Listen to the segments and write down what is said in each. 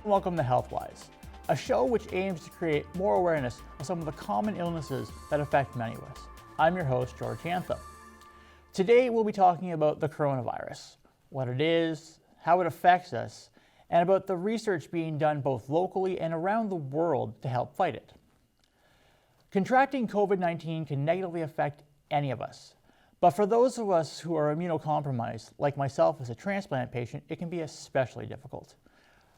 Welcome to HealthWise, a show which aims to create more awareness of some of the common illnesses that affect many of us. I'm your host, George Yantha. Today we'll be talking about the coronavirus, what it is, how it affects us, and about the research being done both locally and around the world to help fight it. Contracting COVID-19 can negatively affect any of us, but for those of us who are immunocompromised, like myself as a transplant patient, it can be especially difficult.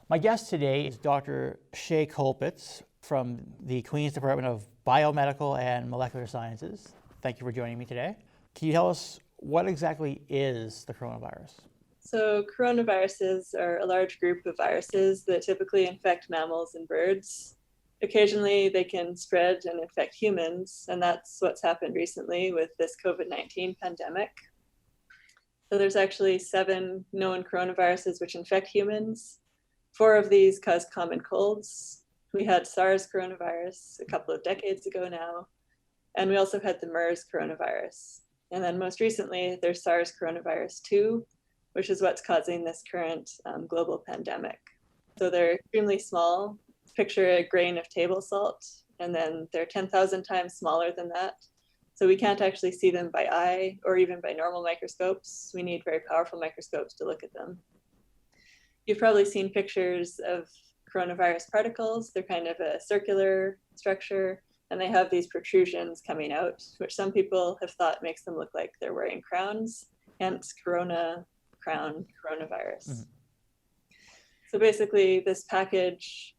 My guest today is Dr. Che Culpitts from the Queen's Department of Biomedical and Molecular Sciences. Thank you for joining me today. Can you tell us what exactly is the coronavirus? So coronaviruses are a large group of viruses that typically infect mammals and birds. Occasionally they can spread and infect humans, and that's what's happened recently with this COVID-19 pandemic. So there's actually 7 known coronaviruses which infect humans. 4 of these cause common colds. We had SARS coronavirus a couple of decades ago now, and we also had the MERS coronavirus. And then most recently, there's SARS coronavirus 2, which is what's causing this current global pandemic. So they're extremely small. Picture a grain of table salt, and then they're 10,000 times smaller than that. So we can't actually see them by eye or even by normal microscopes. We need very powerful microscopes to look at them. You've probably seen pictures of coronavirus particles. They're kind of a circular structure, and they have these protrusions coming out, which some people have thought makes them look like they're wearing crowns, hence corona crown coronavirus. Mm-hmm. So basically this package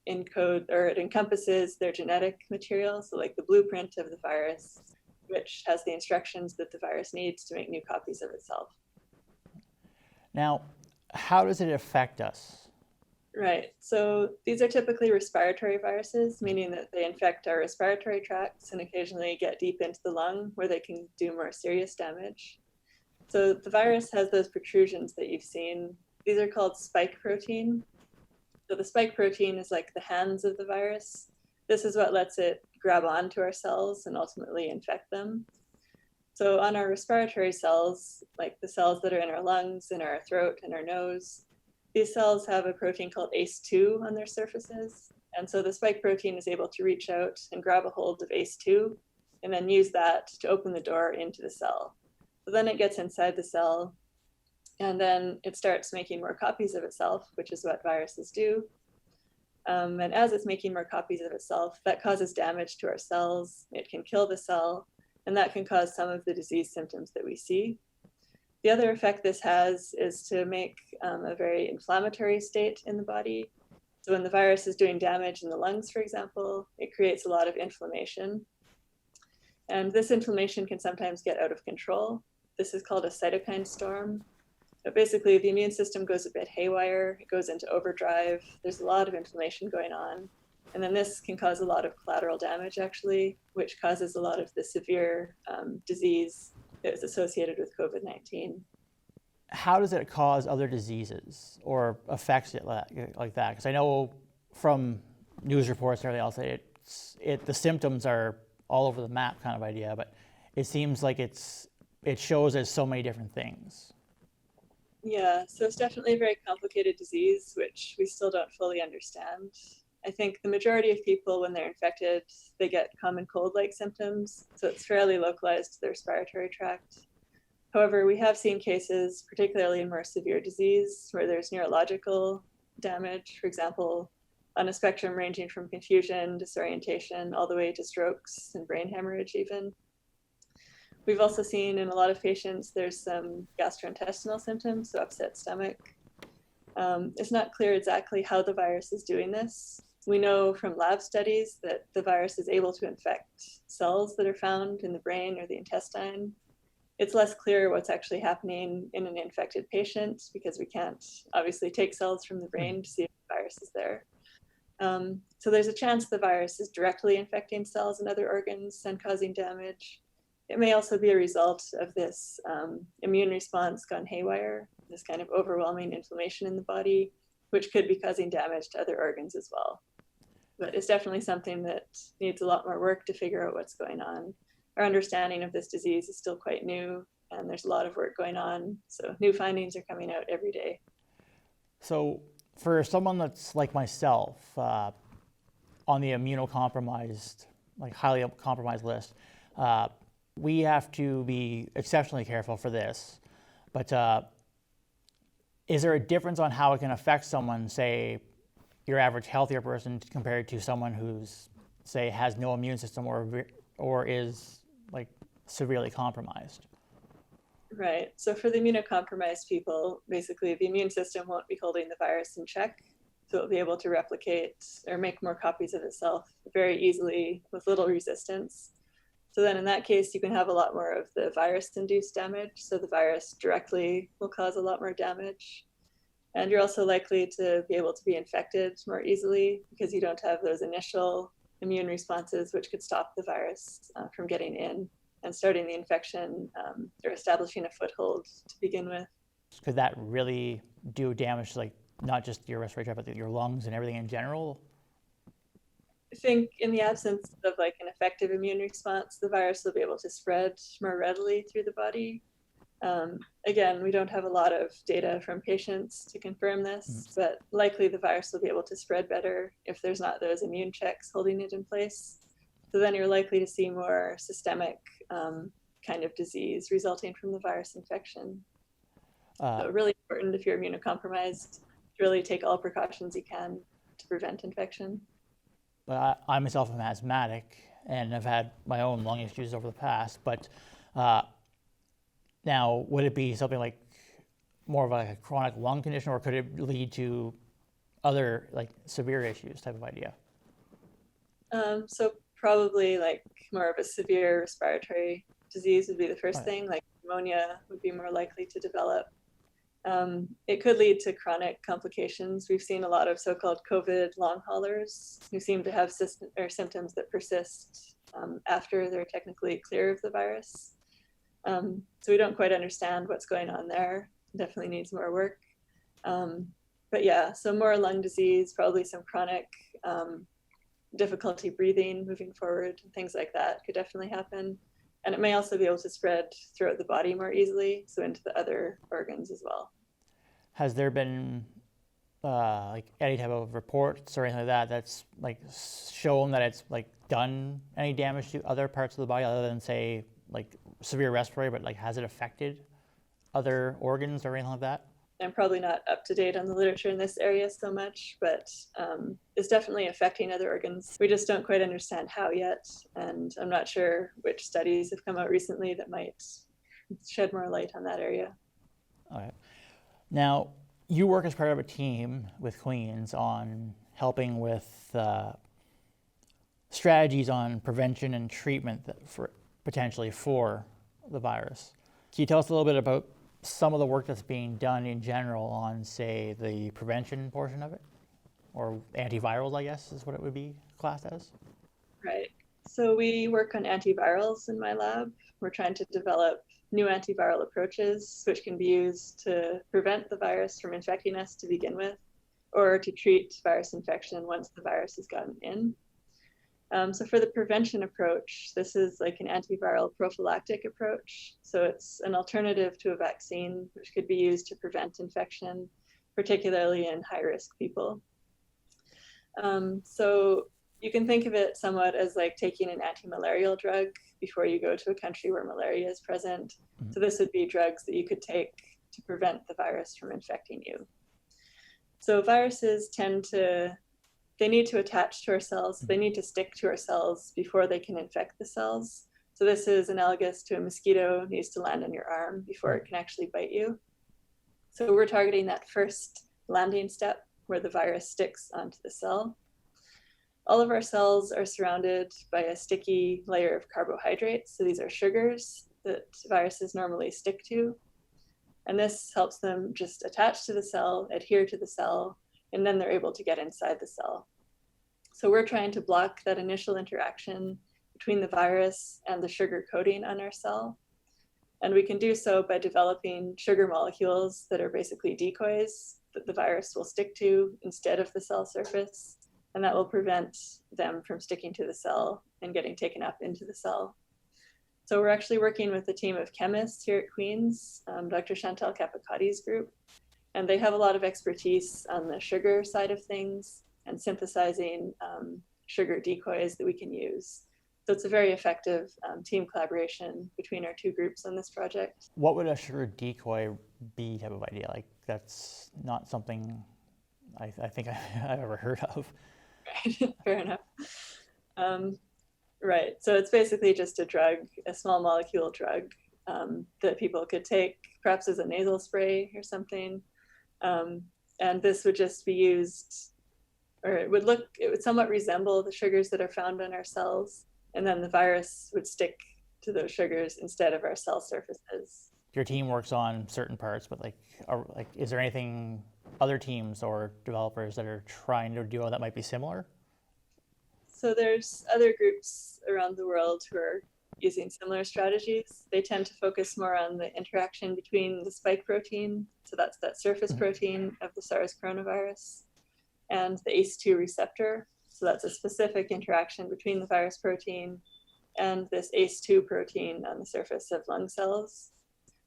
it encompasses their genetic material, so like the blueprint of the virus, which has the instructions that the virus needs to make new copies of itself. Now, how does it affect us? Right, so these are typically respiratory viruses, meaning that they infect our respiratory tracts and occasionally get deep into the lung where they can do more serious damage. So the virus has those protrusions that you've seen. These are called spike protein. So the spike protein is like the hands of the virus. This is what lets it grab onto our cells and ultimately infect them. So on our respiratory cells, like the cells that are in our lungs, in our throat, and our nose, these cells have a protein called ACE2 on their surfaces. And so the spike protein is able to reach out and grab a hold of ACE2 and then use that to open the door into the cell. So then it gets inside the cell, and then it starts making more copies of itself, which is what viruses do. And as it's making more copies of itself, that causes damage to our cells. It can kill the cell, and that can cause some of the disease symptoms that we see. The other effect this has is to make a very inflammatory state in the body. So when the virus is doing damage in the lungs, for example, it creates a lot of inflammation. And this inflammation can sometimes get out of control. This is called a cytokine storm. But basically, the immune system goes a bit haywire. It goes into overdrive. There's a lot of inflammation going on. And then this can cause a lot of collateral damage, actually, which causes a lot of the severe disease that is associated with COVID-19. How does it cause other diseases or affects it like that? Because I know from news reports and everything else, the symptoms are all over the map kind of idea, but it seems like it shows as so many different things. Yeah, so it's definitely a very complicated disease, which we still don't fully understand. I think the majority of people, when they're infected, they get common cold-like symptoms, so it's fairly localized to the respiratory tract. However, we have seen cases, particularly in more severe disease, where there's neurological damage, for example, on a spectrum ranging from confusion, disorientation, all the way to strokes and brain hemorrhage even. We've also seen in a lot of patients, there's some gastrointestinal symptoms, so upset stomach. It's not clear exactly how the virus is doing this. We know from lab studies that the virus is able to infect cells that are found in the brain or the intestine. It's less clear what's actually happening in an infected patient because we can't obviously take cells from the brain to see if the virus is there. So there's a chance the virus is directly infecting cells and other organs and causing damage. It may also be a result of this immune response gone haywire, this kind of overwhelming inflammation in the body, which could be causing damage to other organs as well. But it's definitely something that needs a lot more work to figure out what's going on. Our understanding of this disease is still quite new, and there's a lot of work going on. So new findings are coming out every day. So For someone that's like myself, on the immunocompromised, like highly compromised list, we have to be exceptionally careful for this. But is there a difference on how it can affect someone, say, your average healthier person compared to someone who's, say, has no immune system or is like severely compromised? Right. So for the immunocompromised people, basically the immune system won't be holding the virus in check. So it'll be able to replicate or make more copies of itself very easily with little resistance. So then in that case, you can have a lot more of the virus-induced damage. So the virus directly will cause a lot more damage. And you're also likely to be able to be infected more easily because you don't have those initial immune responses, which could stop the virus from getting in and starting the infection or establishing a foothold to begin with. Could that really do damage to, like, not just your respiratory tract, but your lungs and everything in general? I think in the absence of like an effective immune response, the virus will be able to spread more readily through the body. Again, we don't have a lot of data from patients to confirm this, but likely the virus will be able to spread better if there's not those immune checks holding it in place. So then you're likely to see more systemic kind of disease resulting from the virus infection. So really important if you're immunocompromised to really take all precautions you can to prevent infection. But I myself am asthmatic and I've had my own lung issues over the past, but now would it be something like more of like a chronic lung condition, or could it lead to other like severe issues type of idea? So probably like more of a severe respiratory disease would be the first thing, like pneumonia would be more likely to develop. It could lead to chronic complications. We've seen a lot of so-called COVID long haulers who seem to have symptoms that persist after they're technically clear of the virus. So we don't quite understand what's going on there. Definitely needs more work. But yeah, so more lung disease, probably some chronic difficulty breathing moving forward, things like that could definitely happen. And it may also be able to spread throughout the body more easily, so into the other organs as well. Has there been like any type of reports or anything like that that's like shown that it's like done any damage to other parts of the body other than, say, like severe respiratory, but like has it affected other organs or anything like that? I'm probably not up to date on the literature in this area so much, but it's definitely affecting other organs. We just don't quite understand how yet, and I'm not sure which studies have come out recently that might shed more light on that area. All right. Now, you work as part of a team with Queen's on helping with strategies on prevention and treatment for potentially for the virus. Can you tell us a little bit about some of the work that's being done in general on, say, the prevention portion of it? Or antivirals, I guess, is what it would be classed as? Right. So we work on antivirals in my lab. We're trying to develop new antiviral approaches which can be used to prevent the virus from infecting us to begin with, or to treat virus infection once the virus has gotten in. So for the prevention approach, this is like an antiviral prophylactic approach. So it's an alternative to a vaccine, which could be used to prevent infection, particularly in high-risk people. So you can think of it somewhat as like taking an anti-malarial drug before you go to a country where malaria is present. Mm-hmm. So this would be drugs that you could take to prevent the virus from infecting you. So viruses they need to attach to our cells. They need to stick to our cells before they can infect the cells. So this is analogous to a mosquito needs to land on your arm before it can actually bite you. So we're targeting that first landing step where the virus sticks onto the cell. All of our cells are surrounded by a sticky layer of carbohydrates. So these are sugars that viruses normally stick to. And this helps them just attach to the cell, adhere to the cell, and then they're able to get inside the cell. So we're trying to block that initial interaction between the virus and the sugar coating on our cell. And we can do so by developing sugar molecules that are basically decoys that the virus will stick to instead of the cell surface. And that will prevent them from sticking to the cell and getting taken up into the cell. So we're actually working with a team of chemists here at Queen's, Dr. Chantal Capicotti's group. And they have a lot of expertise on the sugar side of things and synthesizing sugar decoys that we can use. So it's a very effective team collaboration between our two groups on this project. What would a sugar decoy be type of idea? Like, that's not something I think I've ever heard of. Right, fair enough. Right, so it's basically just a drug, a small molecule drug that people could take perhaps as a nasal spray or something. And this would just be used, or it would somewhat resemble the sugars that are found in our cells. And then the virus would stick to those sugars instead of our cell surfaces. Your team works on certain parts, but is there anything other teams or developers that are trying to do that might be similar? So there's other groups around the world who are using similar strategies. They tend to focus more on the interaction between the spike protein, so that's that surface protein of the SARS coronavirus, and the ACE2 receptor. So that's a specific interaction between the virus protein and this ACE2 protein on the surface of lung cells.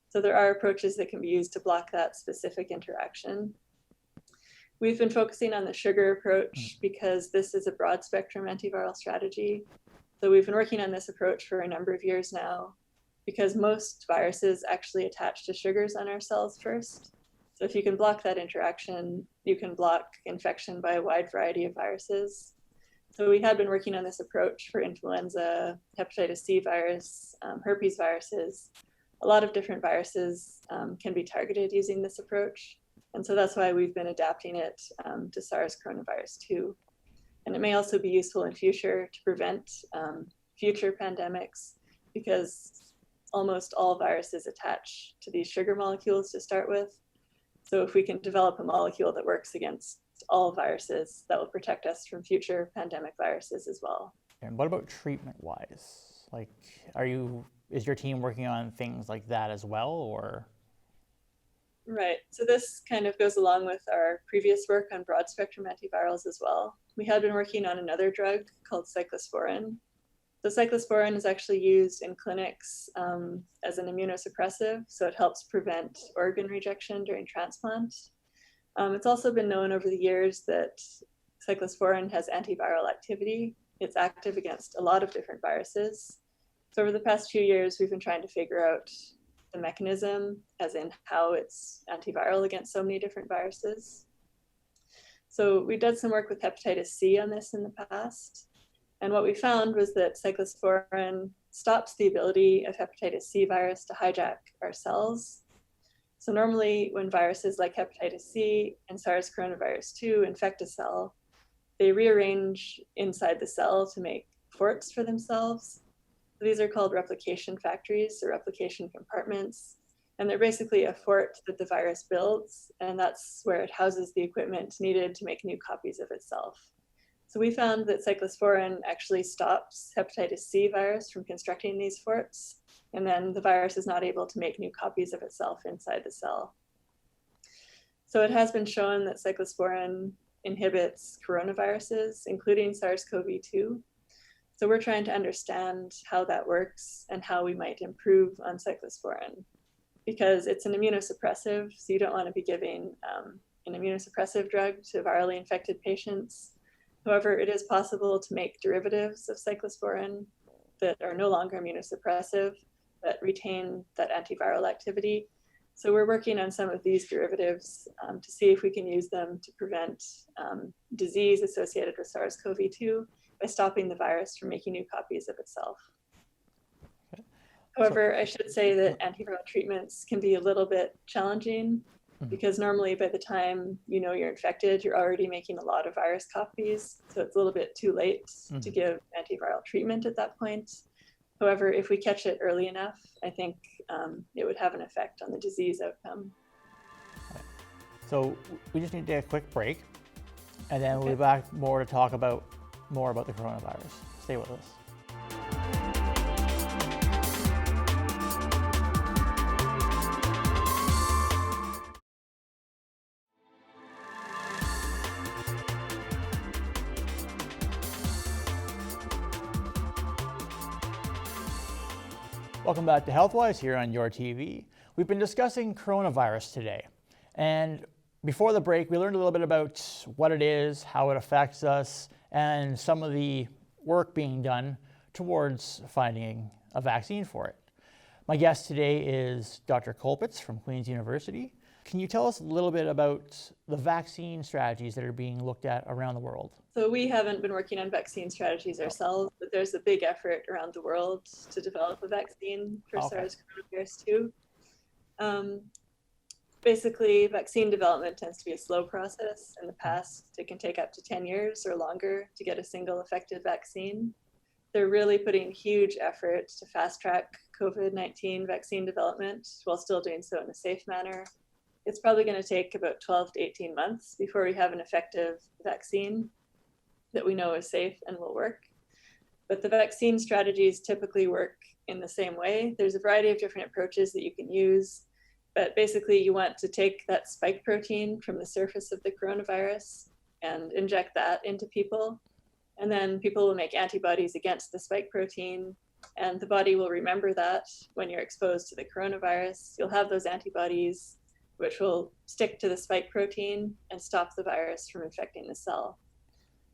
So there are approaches that can be used to block that specific interaction. We've been focusing on the sugar approach because this is a broad spectrum antiviral strategy. So we've been working on this approach for a number of years now because most viruses actually attach to sugars on our cells first. So if you can block that interaction, you can block infection by a wide variety of viruses. So we had been working on this approach for influenza, hepatitis C virus, herpes viruses. A lot of different viruses can be targeted using this approach. And so that's why we've been adapting it to SARS coronavirus 2. And it may also be useful in future to prevent future pandemics because almost all viruses attach to these sugar molecules to start with. So if we can develop a molecule that works against all viruses, that will protect us from future pandemic viruses as well. And what about treatment-wise? Like, is your team working on things like that as well, or? Right, so this kind of goes along with our previous work on broad spectrum antivirals as well. We had been working on another drug called Cyclosporine. So cyclosporine is actually used in clinics as an immunosuppressive, so it helps prevent organ rejection during transplant. It's also been known over the years that cyclosporine has antiviral activity. It's active against a lot of different viruses. So over the past few years, we've been trying to figure out the mechanism, as in how it's antiviral against so many different viruses. So we did some work with hepatitis C on this in the past. And what we found was that cyclosporine stops the ability of hepatitis C virus to hijack our cells. So normally when viruses like hepatitis C and SARS coronavirus 2 infect a cell, they rearrange inside the cell to make forts for themselves. These are called replication factories or replication compartments. And they're basically a fort that the virus builds, and that's where it houses the equipment needed to make new copies of itself. So we found that cyclosporine actually stops hepatitis C virus from constructing these forts, and then the virus is not able to make new copies of itself inside the cell. So it has been shown that cyclosporine inhibits coronaviruses, including SARS-CoV-2. So we're trying to understand how that works and how we might improve on cyclosporine, because it's an immunosuppressive, so you don't want to be giving an immunosuppressive drug to virally infected patients. However, it is possible to make derivatives of cyclosporine that are no longer immunosuppressive, that retain that antiviral activity. So we're working on some of these derivatives to see if we can use them to prevent disease associated with SARS-CoV-2 by stopping the virus from making new copies of itself. Okay. However, I should say that antiviral treatments can be a little bit challenging because normally by the time you know you're infected, you're already making a lot of virus copies. So it's a little bit too late to give antiviral treatment at that point. However, if we catch it early enough, I think it would have an effect on the disease outcome. So we just need to take a quick break, and then we'll be back more to talk about more about the coronavirus. Stay with us. Welcome back to HealthWise here on YourTV. We've been discussing coronavirus today, and Before the break, we learned a little bit about what it is, how it affects us, and some of the work being done towards finding a vaccine for it. My guest today is Dr. Colpitts from Queen's University. Can you tell us a little bit about the vaccine strategies that are being looked at around the world? So we haven't been working on vaccine strategies ourselves, but there's a big effort around the world to develop a vaccine for SARS coronavirus 2. Basically, vaccine development tends to be a slow process. In the past, it can take up to 10 years or longer to get a single effective vaccine. They're really putting huge effort to fast track COVID-19 vaccine development while still doing so in a safe manner. It's probably going to take about 12 to 18 months before we have an effective vaccine that we know is safe and will work. But the vaccine strategies typically work in the same way. There's a variety of different approaches that you can use, but basically you want to take that spike protein from the surface of the coronavirus and inject that into people. And then people will make antibodies against the spike protein, and the body will remember that when you're exposed to the coronavirus. You'll have those antibodies which will stick to the spike protein and stop the virus from infecting the cell.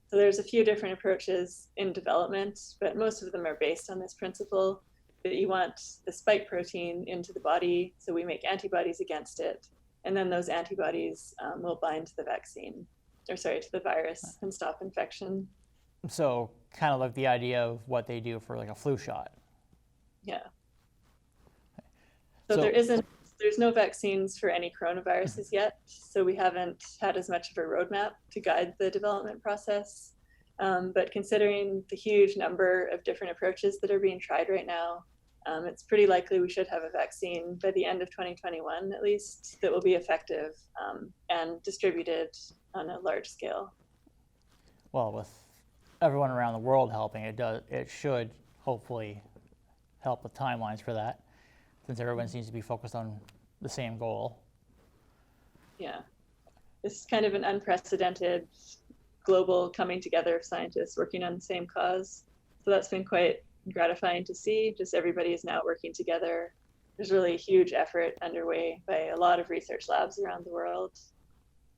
So there's a few different approaches in development, but most of them are based on this principle that you want the spike protein into the body, so we make antibodies against it, and then those antibodies will bind to the vaccine, to the virus and stop infection. So kind of like the idea of what they do for like a flu shot. Yeah. So there's no vaccines for any coronaviruses yet, so we haven't had as much of a roadmap to guide the development process. But considering the huge number of different approaches that are being tried right now, it's pretty likely we should have a vaccine by the end of 2021, at least, that will be effective and distributed on a large scale. Well, with everyone around the world helping, it should hopefully help with timelines for that, since everyone seems to be focused on the same goal. Yeah, this is kind of an unprecedented global coming together of scientists working on the same cause. So that's been quite gratifying to see. Just everybody is now working together. There's really a huge effort underway by a lot of research labs around the world.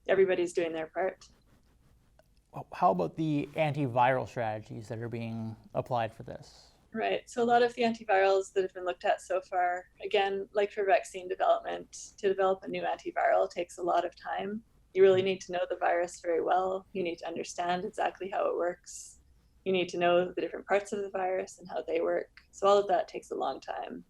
Everybody's doing their part. How about the antiviral strategies that are being applied for this? Right, so a lot of the antivirals that have been looked at so far, again, like for vaccine development, to develop a new antiviral takes a lot of time. You really need to know the virus very well. You need to understand exactly how it works. You need to know the different parts of the virus and how they work. So all of that takes a long time.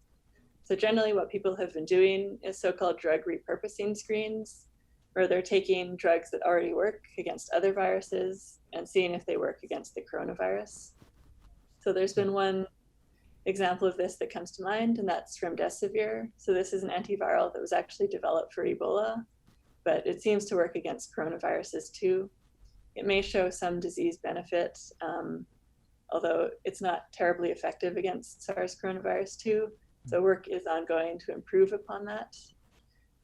So generally what people have been doing is so-called drug repurposing screens, where they're taking drugs that already work against other viruses and seeing if they work against the coronavirus. So there's been one example of this that comes to mind, and that's remdesivir. So this is an antiviral that was actually developed for Ebola, but it seems to work against coronaviruses too. It may show some disease benefit, although it's not terribly effective against SARS coronavirus 2. So work is ongoing to improve upon that.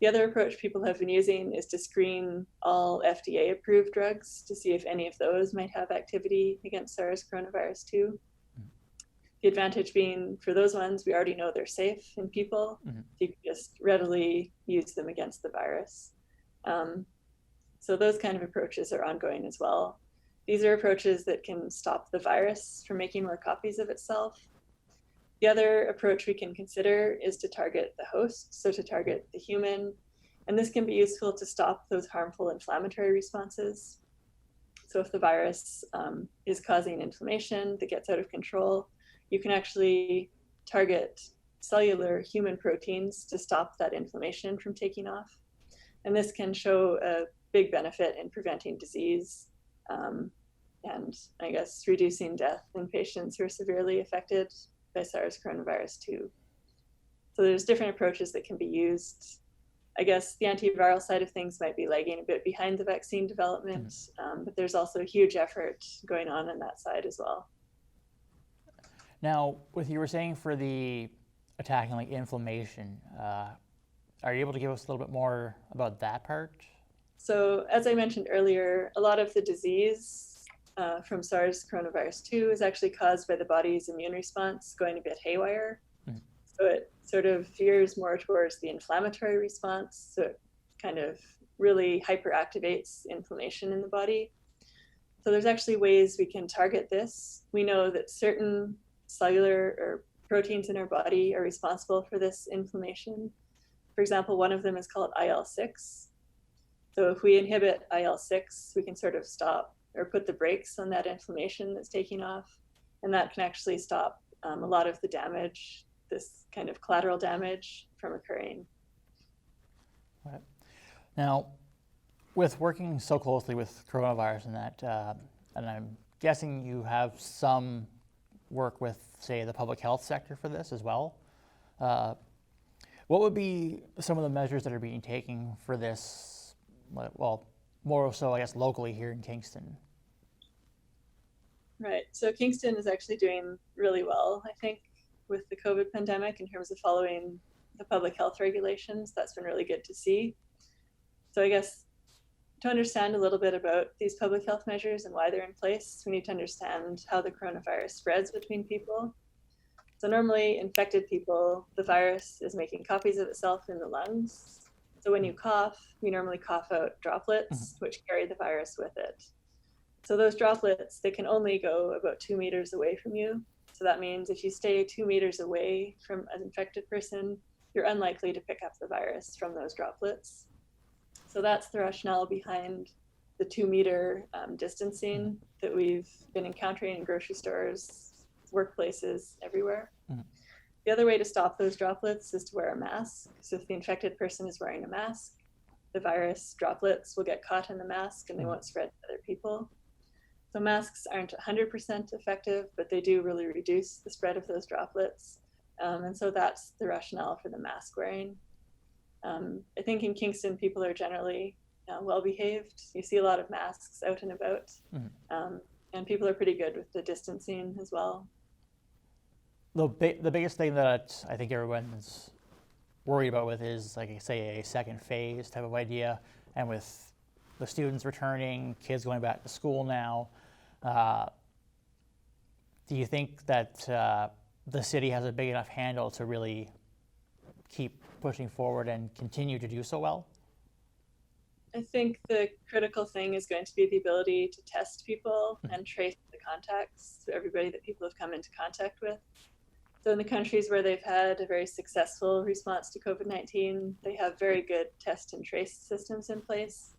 The other approach people have been using is to screen all FDA-approved drugs to see if any of those might have activity against SARS coronavirus 2. The advantage being for those ones, we already know they're safe in people. So you can just readily use them against the virus. So those kind of approaches are ongoing as well. These are approaches that can stop the virus from making more copies of itself. The other approach we can consider is to target the host, so to target the human. And this can be useful to stop those harmful inflammatory responses. So if the virus is causing inflammation that gets out of control, you can actually target cellular human proteins to stop that inflammation from taking off. And this can show a big benefit in preventing disease and I guess reducing death in patients who are severely affected by SARS coronavirus 2. So there's different approaches that can be used. I guess the antiviral side of things might be lagging a bit behind the vaccine development, but there's also a huge effort going on that side as well. Now, what you were saying for the attacking like inflammation, are you able to give us a little bit more about that part? So as I mentioned earlier, a lot of the disease from SARS coronavirus 2 is actually caused by the body's immune response going a bit haywire. So it sort of veers more towards the inflammatory response. So it kind of really hyperactivates inflammation in the body. So there's actually ways we can target this. We know that certain cellular or proteins in our body are responsible for this inflammation. For example, one of them is called IL-6. So if we inhibit IL-6, we can sort of stop or put the brakes on that inflammation that's taking off. And that can actually stop a lot of the damage, this kind of collateral damage, from occurring. Right. Now, with working so closely with coronavirus and that, and I'm guessing you have some work with, say, the public health sector for this as well. What would be some of the measures that are being taken for this, well, more so, I guess, locally here in Kingston? Right. So Kingston is actually doing really well, I think, with the COVID pandemic in terms of following the public health regulations. That's been really good to see. So I guess to understand a little bit about these public health measures and why they're in place, we need to understand how the coronavirus spreads between people. So normally infected people, the virus is making copies of itself in the lungs. So when you cough, you normally cough out droplets, which carry the virus with it. So those droplets, they can only go about 2 meters away from you. So that means if you stay 2 meters away from an infected person, you're unlikely to pick up the virus from those droplets. So that's the rationale behind the 2 meter distancing that we've been encountering in grocery stores, workplaces, everywhere. The other way to stop those droplets is to wear a mask. So if the infected person is wearing a mask, the virus droplets will get caught in the mask and they won't spread to other people. So masks aren't 100% effective, but they do really reduce the spread of those droplets. And so that's the rationale for the mask wearing. I think in Kingston, people are generally well behaved. You see a lot of masks out and about, and people are pretty good with the distancing as well. The biggest thing that I think everyone's worried about with is, like, say, a second phase type of idea, and with the students returning, kids going back to school now, do you think that the city has a big enough handle to really keep pushing forward and continue to do so well? I think the critical thing is going to be the ability to test people and trace the contacts, so everybody that people have come into contact with. So in the countries where they've had a very successful response to COVID-19, they have very good test and trace systems in place.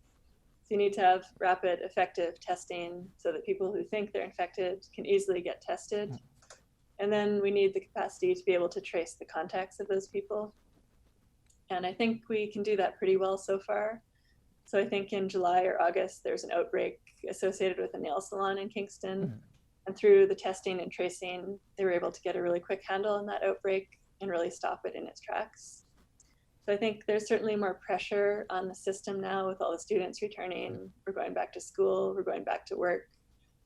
So you need to have rapid, effective testing so that people who think they're infected can easily get tested. And then we need the capacity to be able to trace the contacts of those people. And I think we can do that pretty well so far. So I think in July or August, there's an outbreak associated with a nail salon in Kingston. And through the testing and tracing, they were able to get a really quick handle on that outbreak and really stop it in its tracks. So I think there's certainly more pressure on the system now with all the students returning. We're going back to school, we're going back to work.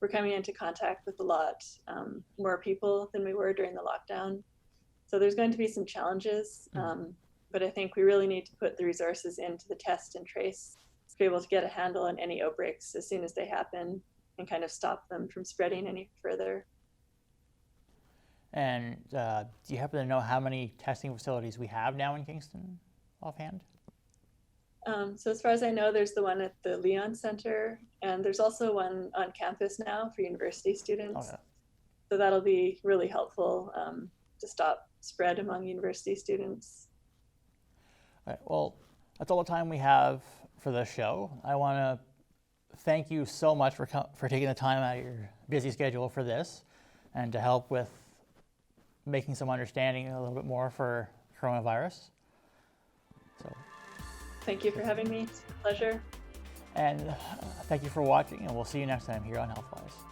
We're coming into contact with a lot more people than we were during the lockdown. So there's going to be some challenges, but I think we really need to put the resources into the test and trace to be able to get a handle on any outbreaks as soon as they happen and kind of stop them from spreading any further. And do you happen to know how many testing facilities we have now in Kingston offhand? So as far as I know, there's the one at the Leon Center, and there's also one on campus now for university students. Okay. So that'll be really helpful to stop spread among university students. All right, well, that's all the time we have for this show. I want to thank you so much for taking the time out of your busy schedule for this and to help with making some understanding a little bit more for coronavirus. So, thank you for having me. It's a pleasure. And thank you for watching, and we'll see you next time here on HealthWise.